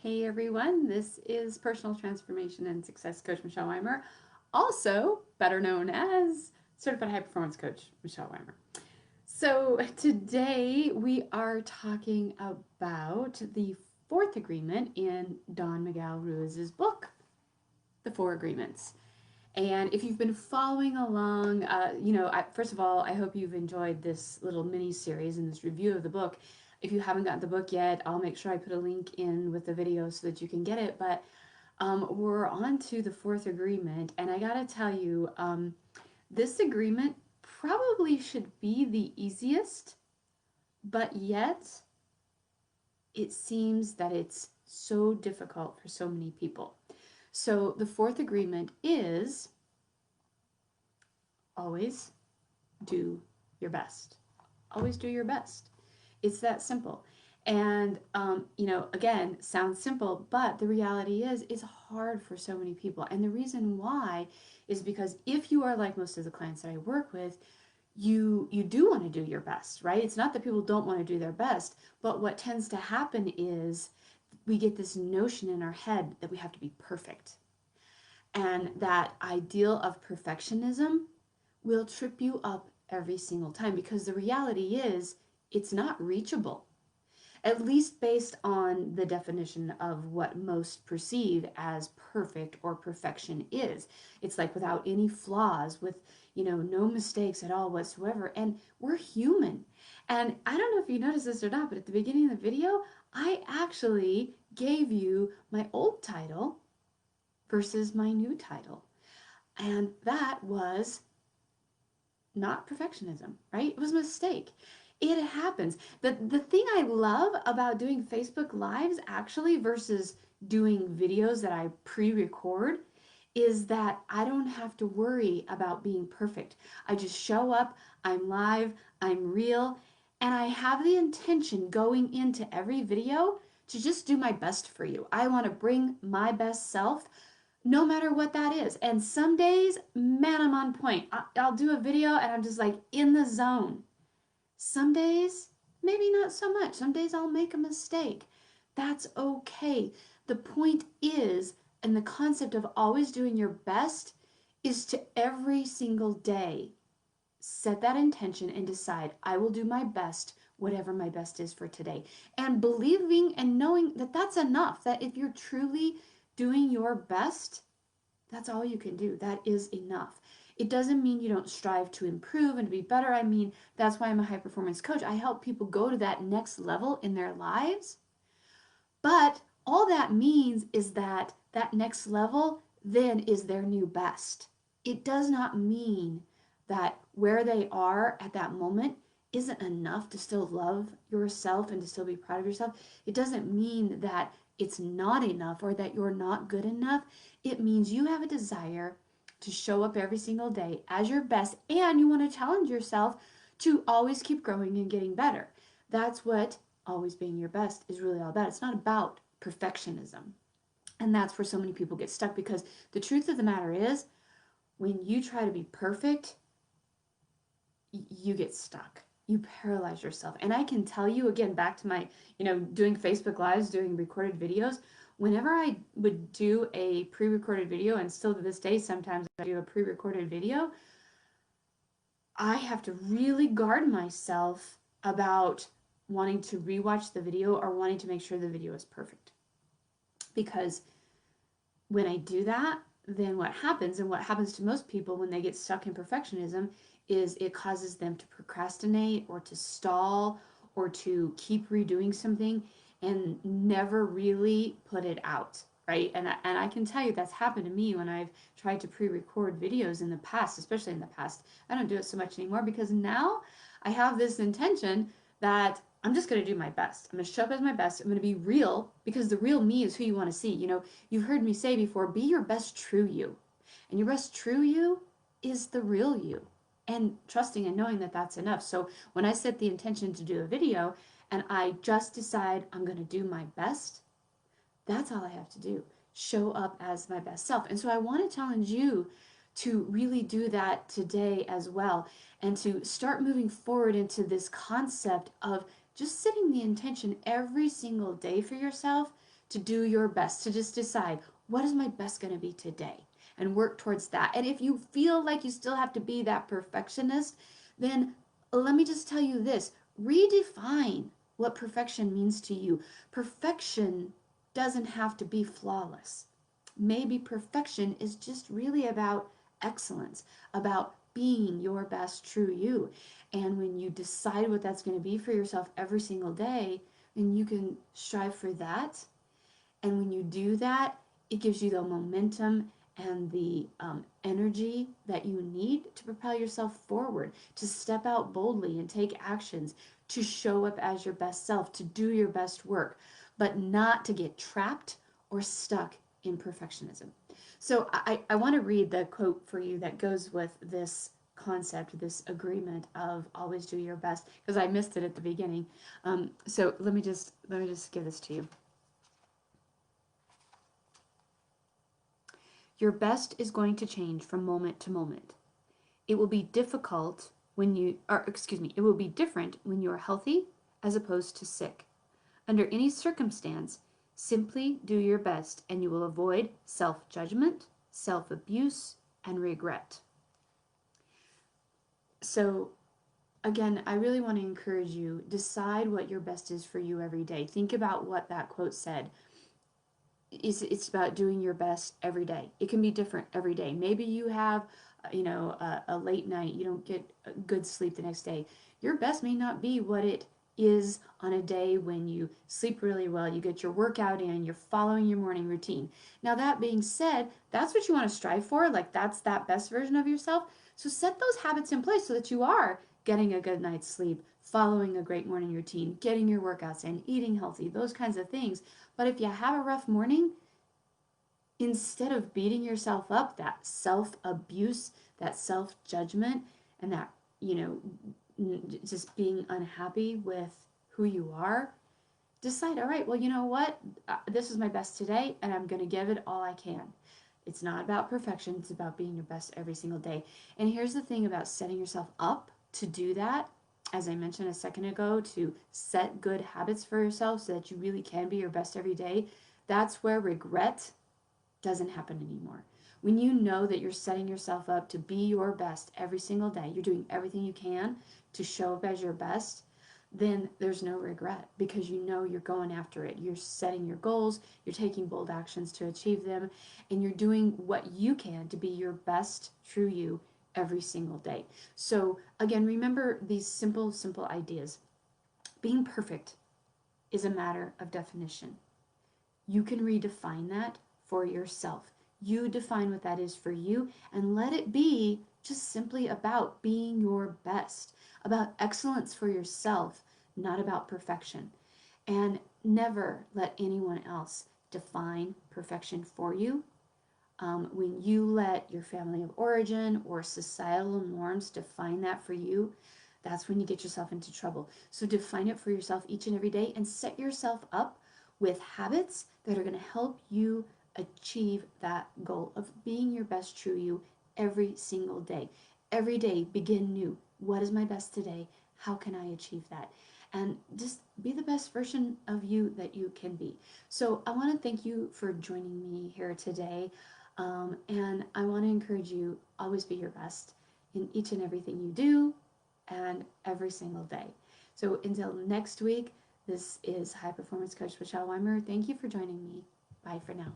Hey everyone, this is Personal Transformation and Success Coach Michelle Weimer, also better known as Certified High Performance Coach Michelle Weimer. So today we are talking about the fourth agreement in Don Miguel Ruiz's book, The Four Agreements. And if you've been following along, first of all, I hope you've enjoyed this little mini series and this review of the book. If you haven't gotten the book yet, I'll make sure I put a link in with the video so that you can get it. But we're on to the fourth agreement, and I gotta tell you, this agreement probably should be the easiest, but yet it seems that it's so difficult for so many people. So the fourth agreement is always do your best. Always do your best. It's that simple. And, again, sounds simple, but the reality is it's hard for so many people. And the reason why is because if you are like most of the clients that I work with, you do want to do your best, right? It's not that people don't want to do their best, but what tends to happen is we get this notion in our head that we have to be perfect. And that ideal of perfectionism will trip you up every single time because the reality is it's not reachable, at least based on the definition of what most perceive as perfect or perfection is. It's like without any flaws, with no mistakes at all whatsoever. And we're human. And I don't know if you noticed this or not, but at the beginning of the video, I actually gave you my old title versus my new title. And that was not perfectionism, right? It was a mistake. It happens. The thing I love about doing Facebook Lives actually versus doing videos that I pre-record is that I don't have to worry about being perfect. I just show up, I'm live, I'm real, and I have the intention going into every video to just do my best for you. I want to bring my best self no matter what that is. And some days, man, I'm on point. I'll do a video and I'm just like in the zone. Some days, maybe not so much. Some days I'll make a mistake. That's okay. The point is, and the concept of always doing your best is to every single day set that intention and decide, I will do my best, whatever my best is for today. And believing and knowing that that's enough, that if you're truly doing your best, that's all you can do. That is enough. It doesn't mean you don't strive to improve and to be better. I mean, that's why I'm a high performance coach. I help people go to that next level in their lives. But all that means is that that next level then is their new best. It does not mean that where they are at that moment isn't enough to still love yourself and to still be proud of yourself. It doesn't mean that it's not enough or that you're not good enough. It means you have a desire to show up every single day as your best and you want to challenge yourself to always keep growing and getting better. That's what always being your best is really all about. It's not about perfectionism. And that's where so many people get stuck because the truth of the matter is when you try to be perfect, you get stuck. You paralyze yourself. And I can tell you again, back to my, doing Facebook Lives, doing recorded videos, whenever I would do a pre-recorded video, and still to this day, sometimes I do a pre-recorded video, I have to really guard myself about wanting to rewatch the video or wanting to make sure the video is perfect. Because when I do that, then what happens, and what happens to most people when they get stuck in perfectionism, is it causes them to procrastinate or to stall or to keep redoing something and never really put it out, right? And I can tell you that's happened to me when I've tried to pre-record videos in the past, especially in the past. I don't do it so much anymore because now I have this intention that I'm just going to do my best. I'm going to show up as my best. I'm going to be real because the real me is who you want to see. You've heard me say before, be your best true you. And your best true you is the real you. And trusting and knowing that that's enough. So when I set the intention to do a video and I just decide I'm going to do my best, that's all I have to do. Show up as my best self. And so I want to challenge you to really do that today as well and to start moving forward into this concept of just setting the intention every single day for yourself to do your best, to just decide what is my best going to be today and work towards that. And if you feel like you still have to be that perfectionist, then let me just tell you this, redefine what perfection means to you. Perfection doesn't have to be flawless. Maybe perfection is just really about excellence, about being your best true you. And when you decide what that's going to be for yourself every single day, and you can strive for that. And when you do that, it gives you the momentum and the energy that you need to propel yourself forward, to step out boldly and take actions, to show up as your best self, to do your best work, but not to get trapped or stuck in perfectionism. So I want to read the quote for you that goes with this concept, this agreement of always do your best, because I missed it at the beginning. So let me just give this to you. Your best is going to change from moment to moment. It will be difficult when it will be different when you are healthy as opposed to sick. Under any circumstance, simply do your best and you will avoid self-judgment, self-abuse, and regret. So again, I really want to encourage you, decide what your best is for you every day. Think about what that quote said. It's about doing your best every day. It can be different every day. Maybe you have, a late night, you don't get good sleep the next day. Your best may not be what it is on a day when you sleep really well, you get your workout in, you're following your morning routine. Now, that being said, that's what you want to strive for. Like, that's that best version of yourself. So set those habits in place so that you are getting a good night's sleep, following a great morning routine, getting your workouts in, eating healthy, those kinds of things. But if you have a rough morning, instead of beating yourself up, that self-abuse, that self-judgment, and that, just being unhappy with who you are, decide, all right, well, you know what? This is my best today, and I'm going to give it all I can. It's not about perfection. It's about being your best every single day. And here's the thing about setting yourself up to do that. As I mentioned a second ago, to set good habits for yourself so that you really can be your best every day, that's where regret doesn't happen anymore. When you know that you're setting yourself up to be your best every single day, you're doing everything you can to show up as your best, then there's no regret because you know you're going after it. You're setting your goals, you're taking bold actions to achieve them, and you're doing what you can to be your best true you every single day. So again, remember these simple ideas. Being perfect is a matter of definition. You can redefine that for yourself. You define what that is for you and let it be just simply about being your best, about excellence for yourself, not about perfection. And never let anyone else define perfection for you. When you let your family of origin or societal norms define that for you, that's when you get yourself into trouble. So define it for yourself each and every day and set yourself up with habits that are going to help you achieve that goal of being your best true you every single day. Every day, begin new. What is my best today? How can I achieve that? And just be the best version of you that you can be. So I want to thank you for joining me here today. And I want to encourage you, always be your best in each and everything you do and every single day. So until next week, this is High Performance Coach Michelle Weimer. Thank you for joining me. Bye for now.